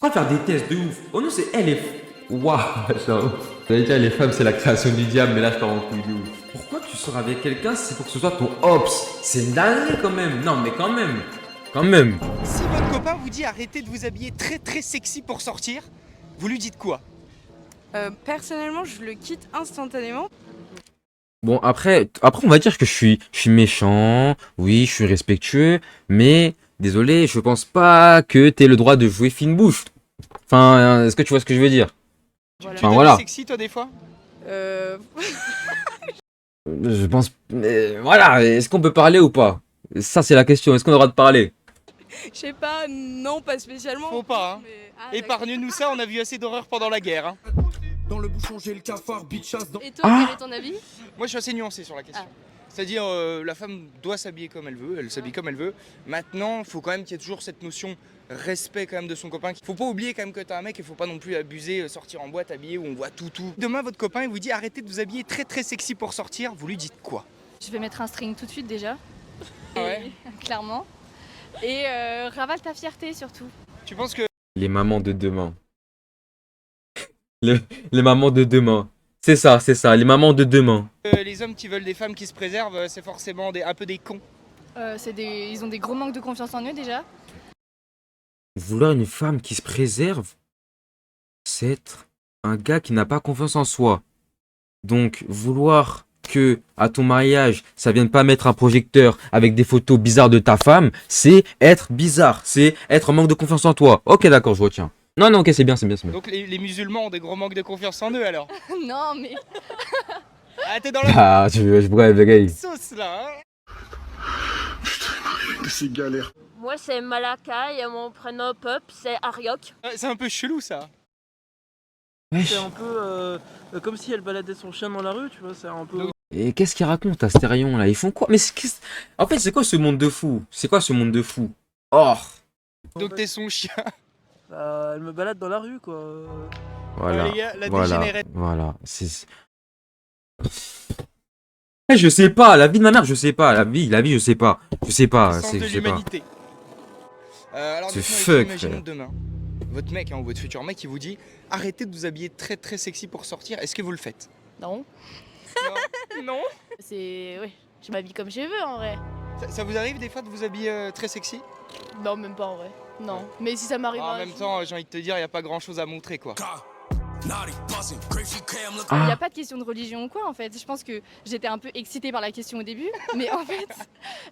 Pourquoi faire des tests de ouf? Oh non, c'est elle les... Waouh, j'avoue. J'allais dire les femmes, c'est la création du diable, mais là, je pars en couille de ouf. Pourquoi tu sors avec quelqu'un si c'est pour que ce soit ton ops? C'est une dinguerie quand même. Non, mais quand même. Quand même. Si votre copain vous dit arrêtez de vous habiller très sexy pour sortir, vous lui dites quoi? Personnellement, je le quitte instantanément. Bon, après, on va dire que je suis méchant. Oui, je suis respectueux. Mais, désolé, je pense pas que t'aies le droit de jouer fine bouche. Enfin, est-ce que tu vois ce que je veux dire? Voilà. Tu Enfin, t'habilles voilà. sexy toi des fois? Euh... Je pense... mais voilà, est-ce qu'on peut parler ou pas? Ça, c'est la question. Est-ce qu'on aura de parler? Je sais pas, non, pas spécialement. Faut pas, hein. Mais... Épargne-nous ça, on a vu assez d'horreur pendant la guerre. Hein. Dans le bouchon, j'ai le cafard, bitchasse dans... Et toi, Ah. quel est ton avis? Moi je suis assez nuancé sur la question. C'est-à-dire la femme doit s'habiller comme elle veut, elle s'habille comme elle veut. Maintenant, il faut quand même qu'il y ait toujours cette notion respect quand même de son copain. Faut pas oublier quand même que t'as un mec, il faut pas non plus abuser, sortir en boîte habillé où on voit tout. Demain votre copain il vous dit arrêtez de vous habiller très sexy pour sortir, vous lui dites quoi? Je vais mettre un string tout de suite déjà, Ah ouais. clairement. Et ravale ta fierté surtout. Tu penses que Les mamans de demain. Les mamans de demain. C'est ça, les mamans de demain. les hommes qui veulent des femmes qui se préservent, c'est forcément un peu des cons? Ils ont des gros manques de confiance en eux déjà. Vouloir une femme qui se préserve, c'est être un gars qui n'a pas confiance en soi. Donc, vouloir que, à ton mariage, ça vienne pas mettre un projecteur avec des photos bizarres de ta femme, c'est être bizarre. C'est être en manque de confiance en toi. Ok, d'accord, je retiens. Non, ok, c'est bien. Donc les musulmans ont des gros manques de confiance en eux alors? Non mais... Ah t'es dans la Ah, je bref, gars. sauce là hein. C'est galère. Moi, c'est Malaka et mon prénom pop, c'est Ariok. C'est un peu chelou ça. C'est un peu comme si elle baladait son chien dans la rue, tu vois, c'est un peu... Et qu'est-ce qu'ils racontent, Astérion, là? Ils font quoi? Mais en fait, c'est quoi ce monde de fou? C'est quoi ce monde de fou? Oh! Donc t'es son chien. Elle me balade dans la rue, quoi. Voilà, Ouais, les gars, la voilà, dégénérette. voilà. Je sais pas, la vie de ma mère, je sais pas. La vie, je sais pas. Je sais pas, Sens c'est, de je sais pas. l'humanité. Alors C'est dites-moi, fuck, imaginons frère. demain, votre mec hein, ou votre futur mec, il vous dit arrêtez de vous habiller très sexy pour sortir. Est-ce que vous le faites? Non. Non. C'est... Ouais, je m'habille comme je veux en vrai. Ça vous arrive des fois de vous habiller très sexy? Non, même pas en vrai. Non. Mais si ça m'arrive... En même temps, j'ai envie de te dire, il n'y a pas grand chose à montrer quoi. Il n'y a pas de question de religion ou quoi en fait. Je pense que j'étais un peu excitée par la question au début, mais en fait,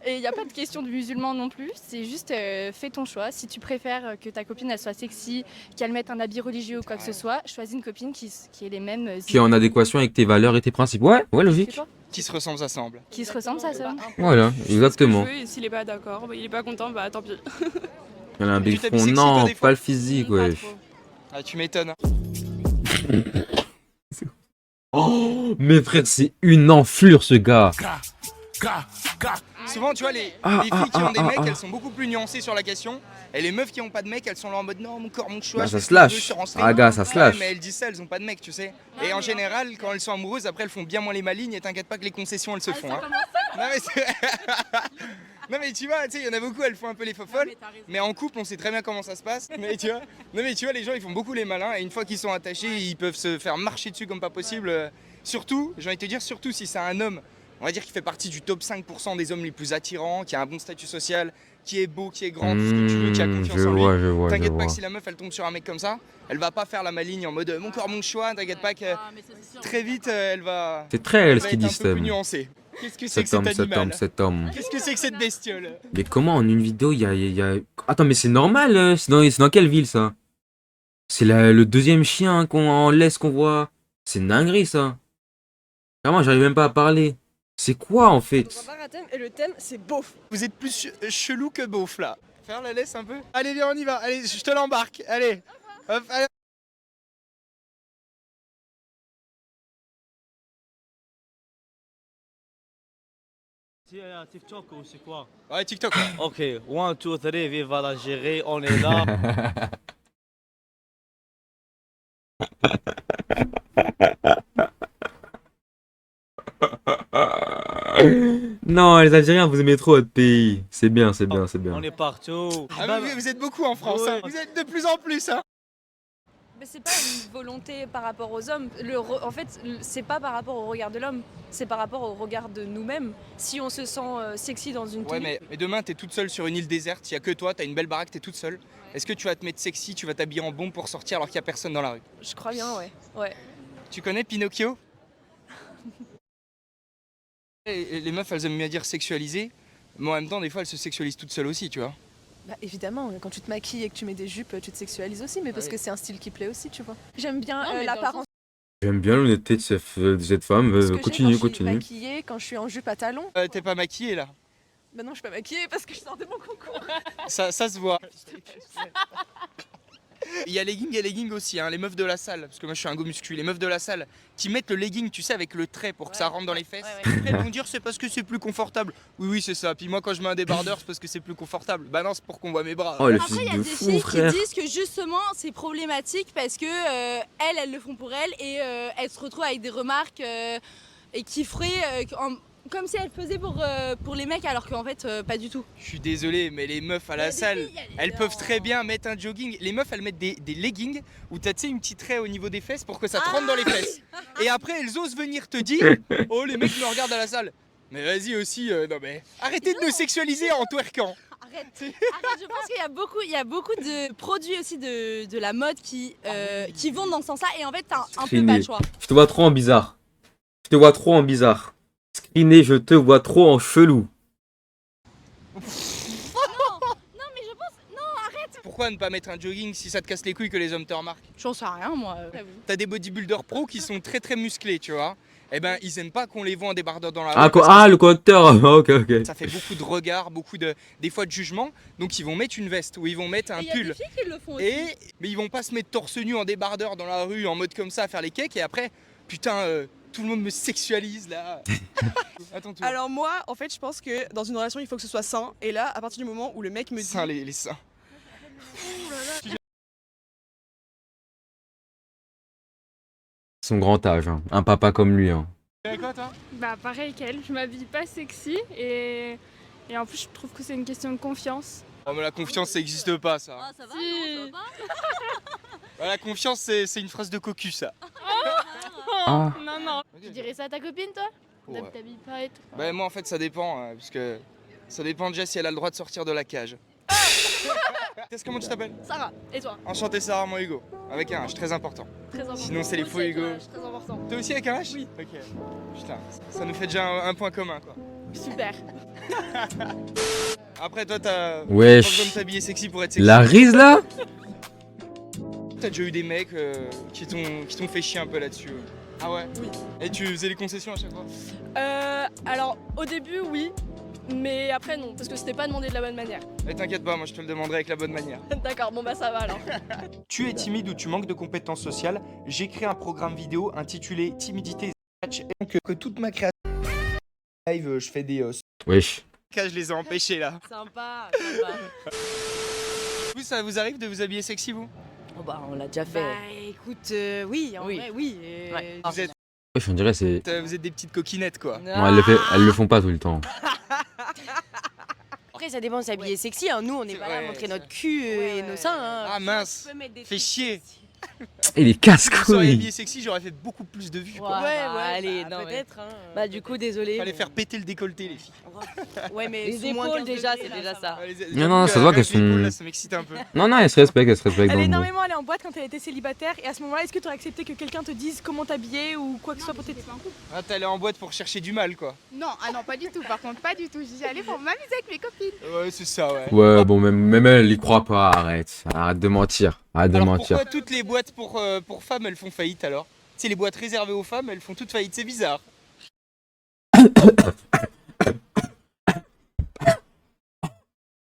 il n'y a pas de question de musulman non plus. C'est juste fais ton choix. Si tu préfères que ta copine elle soit sexy, qu'elle mette un habit religieux ou quoi que ce soit, choisis une copine qui ait les mêmes Qui est en adéquation avec tes valeurs et tes principes. Ouais, logique. Qui se ressemble, ça semble. Qui se ressemble, ça semble. Voilà, exactement. Et s'il est pas d'accord, il est pas content, bah tant pis. Elle a un big Tu t'habilles front. sexy, toi, Non, des fois pas le physique, Pas ouais. trop. Ah, tu m'étonnes. Oh, mes frères, c'est une enflure, ce gars. Souvent, tu vois, les Ah, filles qui ont des mecs, ah. elles sont beaucoup plus nuancées sur la question. Et les meufs qui ont pas de mec, elles sont là en mode non, mon corps, mon choix. Bah, je ça fais ce se que je veux, lâche. je suis renseigné. Ah, gars, ça se lâche. Mais elles disent ça, elles ont pas de mec, tu sais. Et en général, quand elles sont amoureuses, après, elles font bien moins les malignes. Et t'inquiète pas que les concessions, elles se font. Hein. Non, mais non, mais tu vois, tu sais, il y en a beaucoup, elles font un peu les folles. Mais en couple, on sait très bien comment ça se passe. Mais tu vois, non, mais tu vois, les gens, ils font beaucoup les malins. Et une fois qu'ils sont attachés, ils peuvent se faire marcher dessus comme pas possible. Surtout, j'ai envie de te dire, surtout si c'est un homme, on va dire qu'il fait partie du top 5% des hommes les plus attirants, qui a un bon statut social, qui est beau, qui est grand, tout ce que tu veux, qui a confiance Je en lui. vois, je vois. T'inquiète pas que si la meuf elle tombe sur un mec comme ça, elle va pas faire la maligne en mode mon corps, mon choix. T'inquiète pas que très vite elle va. C'est très elle elle ce va qu'il être dit, un peu plus cet nuancée. Qu'est-ce que c'est que Cet homme, cet cet homme, animal? cet homme. Qu'est-ce que c'est que cette bestiole? Mais comment en une vidéo, il y a... Attends, mais c'est normal, c'est dans quelle ville, ça? C'est le deuxième chien qu'on laisse qu'on voit. C'est une dinguerie, ça. Vraiment, j'arrive même pas à parler. C'est quoi, en fait? Et le thème, c'est beauf. Vous êtes plus chelou que beauf là. Faire la laisse un peu. Allez viens on y va. Allez je te l'embarque. Allez. Hop, allez. C'est un TikTok ou c'est quoi? Ouais TikTok. Ok, 1, 2, 3, vive l'Algérie, on est là. Non, les Algériens, vous aimez trop votre pays. C'est bien. On est partout. Ah, mais vous êtes beaucoup en France. Ouais. Hein. Vous êtes de plus en plus. Hein. Mais c'est pas une volonté par rapport aux hommes. En fait, c'est pas par rapport au regard de l'homme, c'est par rapport au regard de nous-mêmes. Si on se sent sexy dans une tenue... Ouais, mais demain, t'es toute seule sur une île déserte, il y a que toi, t'as une belle baraque, t'es toute seule. Est-ce que tu vas te mettre sexy, tu vas t'habiller en bombe pour sortir alors qu'il y a personne dans la rue? Je crois bien, ouais. Tu connais Pinocchio? Les meufs, elles aiment bien dire sexualiser, mais en même temps, des fois, elles se sexualisent toutes seules aussi, tu vois. Bah évidemment, quand tu te maquilles et que tu mets des jupes, tu te sexualises aussi, mais parce que c'est un style qui plaît aussi, tu vois. J'aime bien l'apparence. J'aime bien l'honnêteté de cette femme. Continue. Quand je suis maquillée, quand je suis en jupe à talons. T'es pas maquillée là? Bah non, je suis pas maquillée parce que je sors de mon concours. Ça se voit. Il y a legging aussi, hein, les meufs de la salle, parce que moi je suis un go muscu, les meufs de la salle qui mettent le legging, tu sais, avec le trait pour que ça rentre dans les fesses. Elles vont dire c'est parce que c'est plus confortable. Oui, c'est ça. Puis moi quand je mets un débardeur, c'est parce que c'est plus confortable. Bah non, c'est pour qu'on voit mes bras. Oh, le Après, fils il y a de des fou, filles frère. qui disent que justement c'est problématique parce que elles le font pour elles et elles se retrouvent avec des remarques et qui feraient comme si elles faisaient pour les mecs alors qu'en fait pas du tout. Je suis désolé, mais les meufs à la salle, elles peuvent très bien mettre un jogging. Les meufs, elles mettent des leggings où t'as, tu sais, une petite raie au niveau des fesses pour que ça te rentre dans les fesses. Et après, elles osent venir te dire oh, les mecs me regardent à la salle. Mais vas-y aussi, non mais arrêtez de nous sexualiser en twerkant. Arrête, je pense qu'il y a beaucoup de produits aussi de la mode qui vont dans ce sens-là et en fait t'as un peu pas le choix. Je te vois trop en bizarre. Screené, je te vois trop en chelou. Non mais je pense... Non, arrête. Pourquoi ne pas mettre un jogging si ça te casse les couilles que les hommes te remarquent? J'en sais rien moi. T'as des bodybuilders pro qui sont très musclés, tu vois. Eh ben, ils aiment pas qu'on les voit en débardeur dans la rue. Le correcteur. Ok. Ça fait beaucoup de regards, des fois de jugement. Donc ils vont mettre une veste ou ils vont mettre un pull. Y a des filles qui le font aussi. Mais ils vont pas se mettre torse nu en débardeur dans la rue en mode comme ça à faire les cakes et après, putain, tout le monde me sexualise là. Attends, toi. Alors moi, en fait, je pense que dans une relation, il faut que ce soit sain. Et là, à partir du moment où le mec me dit... Sain, les seins. Son grand âge, hein. Un papa comme lui. Hein. Tu quoi toi? Bah pareil qu'elle, je m'habille pas sexy et en plus je trouve que c'est une question de confiance. Oh mais la confiance ça existe pas ça. Ah ça va, Si. non, ça va pas. La confiance c'est une phrase de cocu ça. Ah. Non. Tu dirais ça à ta copine toi? Ouais. T'habilles pas et tout. Bah moi en fait ça dépend, parce que ça dépend déjà si elle a le droit de sortir de la cage. Comment tu t'appelles? Sarah, et toi? Enchanté Sarah, moi Hugo. Avec un H, très important. Très important. Sinon c'est les faux Hugo. Très important. Toi aussi avec un H? Oui. Ok. Putain, ça nous fait déjà un point commun quoi. Super. Après toi t'as Wesh. pas besoin de t'habiller sexy pour être sexy. La rise là? T'as déjà eu des mecs qui t'ont fait chier un peu là-dessus? Ah ouais? Oui. Et tu faisais les concessions à chaque fois? Alors, au début, oui, mais après, non, parce que c'était pas demandé de la bonne manière. Et t'inquiète pas, moi je te le demanderai avec la bonne manière. D'accord, bon bah ça va alors. Tu es timide ou tu manques de compétences sociales? J'ai créé un programme vidéo intitulé Timidité Match. Donc que toute ma création live, je fais des Wesh. je les ai empêchés là. Sympa. Vous, ça vous arrive de vous habiller sexy vous? Oh bah, on l'a déjà fait. Bah écoute, oui, en vrai, oui. Vous êtes, Wesh, on dirait c'est... vous êtes des petites coquinettes quoi. Non, elles le font pas tout le temps. Après, ça dépend de s'habiller sexy. Hein. Nous, on n'est pas là à vrai, montrer c'est notre cul et nos seins. Hein. Ah mince, On peut mettre des fais trucs chier. sexy. Et les Si vous seriez casse-couilles. habillé sexy, j'aurais fait beaucoup plus de vues quoi. allez, non, peut-être. Hein. Bah du coup, désolé. Fallait faire péter le décolleté les filles. Ouais, mais Les sous moins épaules 15 déjà, degrés, c'est là, déjà ça. Non, ça se voit qu'elles sont- Là, ça m'excite un peu. Non, elles se respectent Elle dans est le mot. énormément allée en boîte quand elle était célibataire. Et à ce moment-là, est-ce que tu aurais accepté que quelqu'un te dise comment t'habiller ou quoi que ce soit pour t'aider? Ah t'es allé en boîte pour chercher du mal quoi. Non, pas du tout. Par contre, pas du tout. J'y suis allée pour m'amuser avec mes copines. Ouais c'est ça ouais. Ouais, bon, même elle y croit pas. Arrête de mentir. Alors pourquoi toutes les boîtes pour femmes elles font faillite alors? Tu sais les boîtes réservées aux femmes elles font toutes faillite, c'est bizarre.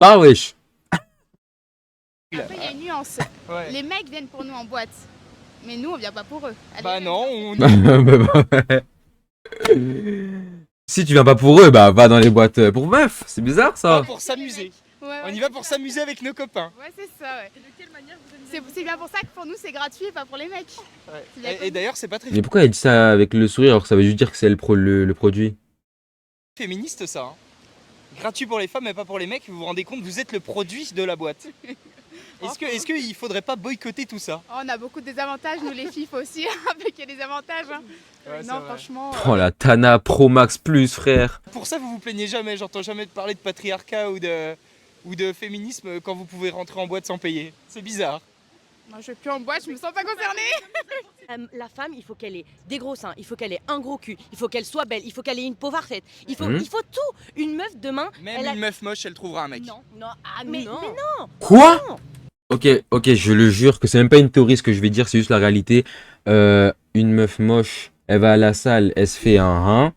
Ah wesh. Après, il y a une nuance. Ouais. Les mecs viennent pour nous en boîte. Mais nous, on vient pas pour eux. Allez, Bah non, on... Si tu viens pas pour eux, bah va dans les boîtes pour meufs. C'est bizarre ça. va pour s'amuser. Ouais, On y va pour s'amuser avec nos copains. Ouais, c'est ça, ouais. De quelle manière c'est bien pour ça que pour nous, c'est gratuit et pas pour les mecs. C'est bien Et d'ailleurs c'est pas très Mais pourquoi elle dit ça avec le sourire alors que ça veut juste dire que c'est elle le produit? féministe ça. Hein. Gratuit pour les femmes mais pas pour les mecs, vous vous rendez compte, vous êtes le produit de la boîte. Est-ce qu'il faudrait pas boycotter tout ça? Oh, on a beaucoup de désavantages, nous les filles, faut aussi qu'il y ait des avantages. Hein. Ouais, non, franchement. Oh la Tana Pro Max Plus, frère. Pour ça, vous vous plaignez jamais. J'entends jamais parler de patriarcat ou de féminisme quand vous pouvez rentrer en boîte sans payer. C'est bizarre. Moi, je vais plus en boîte, je me sens pas concernée. La femme, il faut qu'elle ait des gros seins, il faut qu'elle ait un gros cul, il faut qu'elle soit belle, il faut qu'elle ait une peau parfaite. Il faut tout. Une meuf demain. Même une meuf moche, elle trouvera un mec. Non, mais non. Quoi? Ok, je le jure que c'est même pas une théorie ce que je vais dire, c'est juste la réalité. Une meuf moche, elle va à la salle, elle se fait un.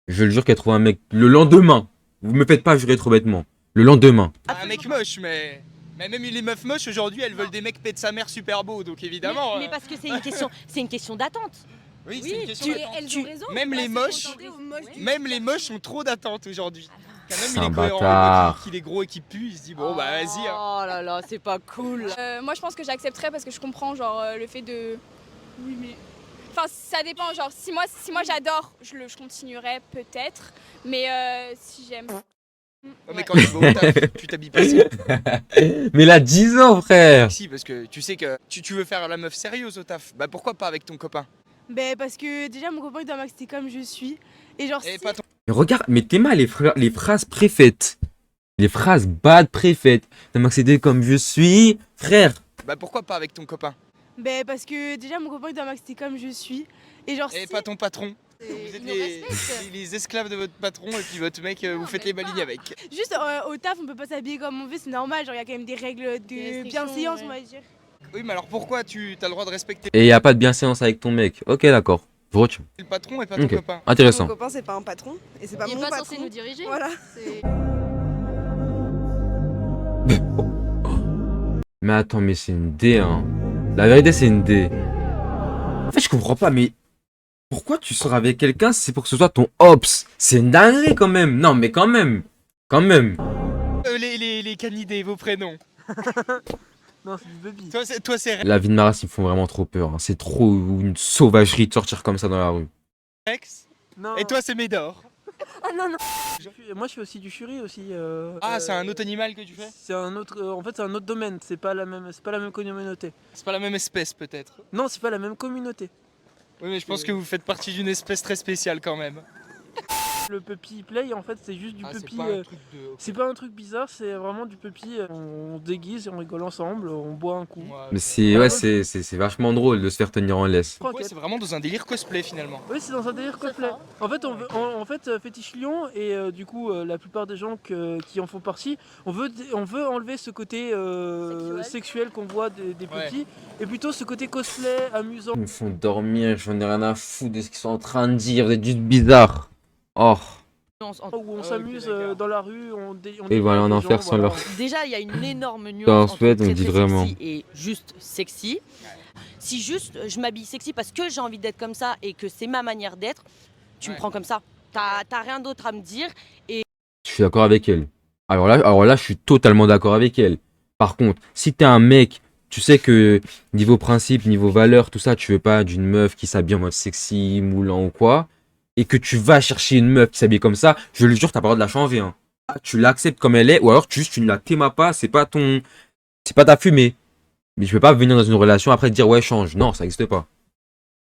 Je le jure qu'elle trouve un mec le lendemain. Vous me faites pas jurer trop bêtement. Le lendemain. Un mec moche, mais même les meufs moches aujourd'hui, elles veulent des mecs pète sa mère super beaux, donc évidemment. Mais parce que c'est une question d'attente. Oui, c'est une question elles ont raison. Même les moches ont trop d'attentes aujourd'hui. Quand même, C'est il est un cohérent, bâtard. qu'il est gros et qu'il pue, il se dit bon bah vas-y. Hein. Oh là là, c'est pas cool. Moi, je pense que j'accepterais parce que je comprends, genre, le fait de. Oui, mais. Enfin, ça dépend, genre, si moi j'adore, je continuerais peut-être, mais si j'aime. Mais quand tu vas au taf, tu t'habilles pas si. Mais il a 10 ans, frère. Si, parce que tu sais que tu veux faire la meuf sérieuse au taf. Bah pourquoi pas avec ton copain? Ben parce que déjà mon copain il doit m'accepter comme je suis. Et genre Et pas ton... Mais regarde, mais t'es mal les phrases préfaites. Les phrases bad préfaites. T'as m'accéder comme je suis, frère. Bah pourquoi pas avec ton copain? Ben parce que déjà mon copain il doit m'accepter comme je suis. Et genre Et pas ton patron. Vous êtes les esclaves de votre patron et puis votre mec, vous faites les malignes avec. Juste au taf on peut pas s'habiller comme on veut, c'est normal, genre il y a quand même des règles de bienséance on va dire. Oui mais alors pourquoi tu as le droit de respecter Et y a pas de bienséance avec ton mec. Ok, d'accord. Je retiens. le patron et pas ton Ok, copain? intéressant. Mon copain, c'est pas un patron. Et c'est pas Il est mon pas patron. censé nous diriger. Voilà. Mais attends, mais c'est une D, hein. La vérité, c'est une D. En fait, je comprends pas, mais pourquoi tu sors avec quelqu'un si c'est pour que ce soit ton ops? C'est une dinguerie quand même. Non, mais quand même. Quand même. Les canidés, vos prénoms. Non, c'est du baby. Toi c'est La vie de Maras, ils me font vraiment trop peur. Hein. C'est trop une sauvagerie de sortir comme ça dans la rue. Rex. Non. Et toi c'est Médor. Ah non. Moi, je fais aussi du churi aussi. Ah c'est un autre animal que tu fais? C'est un autre. En fait, c'est un autre domaine. C'est pas la même communauté. C'est pas la même espèce peut-être? Non, c'est pas la même communauté. Oui mais je pense que vous faites partie d'une espèce très spéciale quand même. Le puppy play, en fait, c'est juste du puppy. C'est pas un truc bizarre, c'est vraiment du puppy. On déguise et on rigole ensemble, on boit un coup. Mais c'est vachement drôle de se faire tenir en laisse. Ouais, c'est vraiment dans un délire cosplay finalement. Oui, c'est dans un délire cosplay. En fait, en fait, Fétiche Lion et du coup, la plupart des gens qui en font partie, on veut enlever ce côté sexuel qu'on voit des petits et plutôt ce côté cosplay amusant. Ils me font dormir, j'en ai rien à foutre de ce qu'ils sont en train de dire, vous êtes juste bizarre. Oh. Où on s'amuse dans la rue, Et voilà, en enfer sans leur. Déjà, il y a une énorme nuance En entre fait, très, on dit très vraiment. sexy et juste sexy. Si juste je m'habille sexy parce que j'ai envie d'être comme ça et que c'est ma manière d'être, tu me prends comme ça. T'as rien d'autre à me dire. Et Je suis d'accord avec elle. Alors là, je suis totalement d'accord avec elle. Par contre, si t'es un mec, tu sais que niveau principe, niveau valeur, tout ça, tu veux pas d'une meuf qui s'habille en mode sexy, moulant ou quoi, et que tu vas chercher une meuf qui s'habille comme ça, je le jure, t'as pas le droit de la changer. Hein. Tu l'acceptes comme elle est, ou alors tu ne la t'aimes pas, c'est pas ta fumée. Mais je peux pas venir dans une relation après te dire ouais change. Non, ça n'existe pas.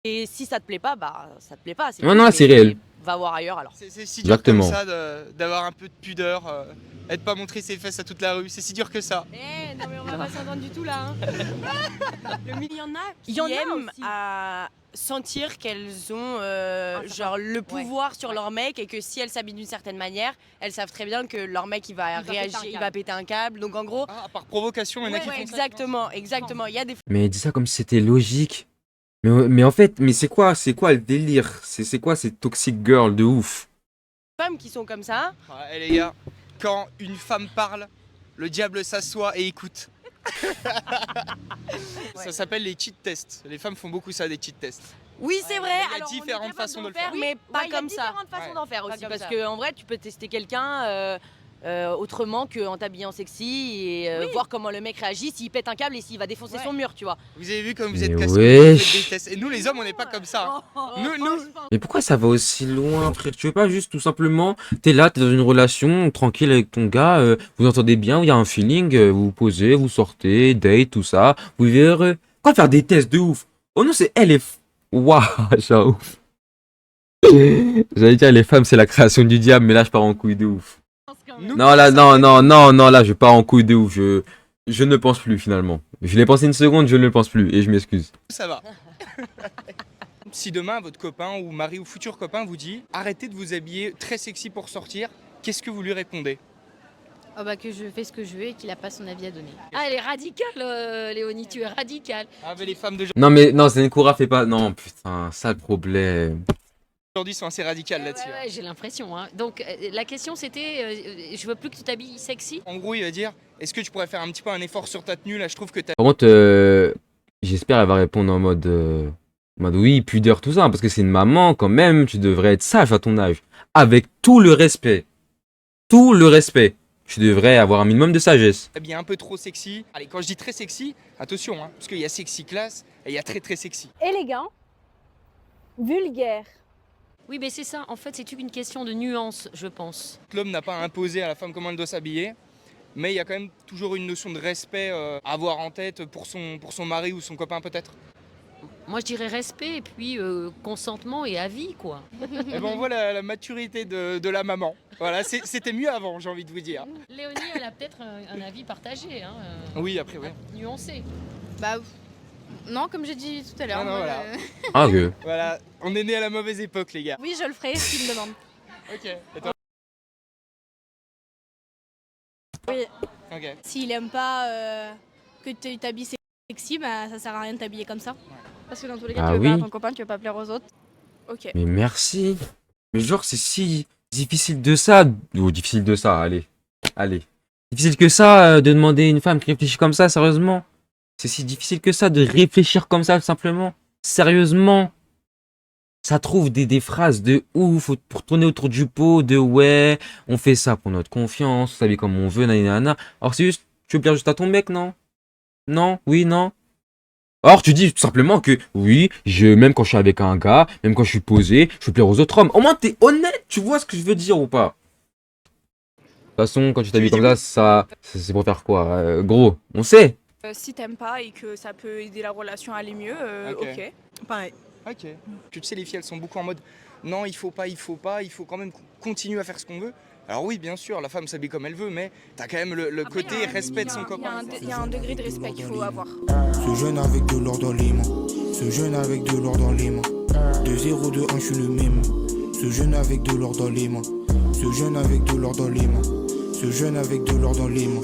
Et si ça te plaît pas, bah ça te plaît pas. Non, c'est réel. Va voir ailleurs alors. C'est si dur Exactement. comme ça d'avoir un peu de pudeur et de pas montrer ses fesses à toute la rue. C'est si dur que ça. Non mais on va pas s'entendre du tout là. Hein. Il y en a qui aiment aussi. à sentir qu'elles ont genre le pouvoir sur leur mec et que si elles s'habillent d'une certaine manière, elles savent très bien que leur mec il va réagir, il va péter un câble. Donc en gros, par provocation, il y en a qui font exactement. Il y a des Mais dis ça comme si c'était logique. Mais en fait, mais c'est quoi le délire? C'est quoi ces toxic girls de ouf? femmes qui sont comme ça. Ouais, les gars, quand une femme parle, le diable s'assoit et écoute. Ça s'appelle les cheat tests. Les femmes font beaucoup ça, des cheat tests. Oui, c'est vrai. Il y a Alors, différentes façons de le faire, faire. mais pas il y a comme ça. différentes façons d'en faire aussi. Parce qu'en vrai, tu peux tester quelqu'un autrement qu'en t'habillant sexy et voir comment le mec réagit, s'il pète un câble et s'il va défoncer son mur, tu vois. Vous avez vu comme vous Mais êtes casse wesh. Et nous les hommes on n'est pas comme ça. Nous, Mais pourquoi ça va aussi loin, frère? Tu veux pas juste tout simplement, t'es là, t'es dans une relation tranquille avec ton gars, vous entendez bien, il y a un feeling, vous vous posez, vous sortez, date, tout ça, vous vivez heureux. Quoi faire des tests de ouf? Oh non, c'est elle est... Waouh, genre ouf. J'allais dire les femmes c'est la création du diable, mais là je pars en couille de ouf. Non, là, non, là, je pars en couille de ouf. Je ne pense plus, finalement. Je l'ai pensé une seconde, je ne le pense plus, et je m'excuse. ça va. Si demain votre copain ou mari ou futur copain vous dit arrêtez de vous habiller très sexy pour sortir, qu'est-ce que vous lui répondez? Oh bah que je fais ce que je veux et qu'il a pas son avis à donner. Ah, elle est radicale, Léonie, tu es radicale. Ah mais les femmes de Non, mais non, Zenkoura fait pas... Non, putain, ça le problème. aujourd'hui sont assez radicales là-dessus. Ouais, j'ai l'impression. Hein. Donc la question c'était, je veux plus que tu t'habilles sexy. En gros il va dire est-ce que tu pourrais faire un petit peu un effort sur ta tenue là, je trouve que t'as... Par contre, j'espère elle va répondre en mode oui, pudeur, tout ça, hein, parce que c'est une maman, quand même, tu devrais être sage à ton âge. Avec tout le respect. Tout le respect. Tu devrais avoir un minimum de sagesse. Habillé un peu trop sexy. Allez, quand je dis très sexy, attention, hein, parce qu'il y a sexy classe et il y a très très sexy. Élégant, vulgaire. Oui, mais c'est ça. En fait, c'est une question de nuance, je pense. L'homme n'a pas imposé à la femme comment elle doit s'habiller, mais il y a quand même toujours une notion de respect à avoir en tête pour son mari ou son copain peut-être. Moi, je dirais respect et puis consentement et avis, quoi. Et ben on voit la maturité de la maman. Voilà, c'était mieux avant, j'ai envie de vous dire. Léonie, elle a peut-être un avis partagé, hein, Oui, après, oui. nuancé. Bah non, comme j'ai dit tout à l'heure. Ah non, moi, voilà. Ah, ok. Voilà, on est né à la mauvaise époque, les gars. Oui, je le ferai s'il me demande. Ok. Et toi? Oui. Ok. S'il aime pas que tu t'habilles sexy, bah ça sert à rien de t'habiller comme ça. Parce que dans tous les cas, Ah tu veux plaire à oui. ton copain, tu veux pas plaire aux autres. Ok. Mais merci. Mais genre, c'est si difficile de ça. Oh, difficile de ça, allez. Allez. Difficile que ça de demander à une femme qui réfléchit comme ça, sérieusement. C'est si difficile que ça de réfléchir comme ça, simplement. Sérieusement. Ça trouve des phrases de ouf pour tourner autour du pot, de ouais, on fait ça pour notre confiance, on s'habille comme on veut, nanana. Alors c'est juste, tu veux plaire juste à ton mec, non? Non? Oui, non? Or, tu dis tout simplement que oui, même quand je suis avec un gars, même quand je suis posé, je veux plaire aux autres hommes. Au moins, t'es honnête, tu vois ce que je veux dire ou pas? De toute façon, quand tu t'habilles comme ça, c'est pour faire quoi? Gros, on sait. Si t'aimes pas et que ça peut aider la relation à aller mieux, ok. Pareil. Ok. Tu sais, les filles, elles sont beaucoup en mode non, il faut pas, il faut quand même continuer à faire ce qu'on veut. Alors oui, bien sûr, la femme s'habille comme elle veut, mais t'as quand même le côté respect de son copain. Il y a un degré de respect qu'il faut avoir. Ce jeune avec de l'or dans les mains. Ce jeune avec de l'or dans les mains. De 0, de 1, je suis le même. Ce jeune avec de l'or dans les mains. Ce jeune avec de l'or dans les mains. Ce jeune avec de l'or dans les mains.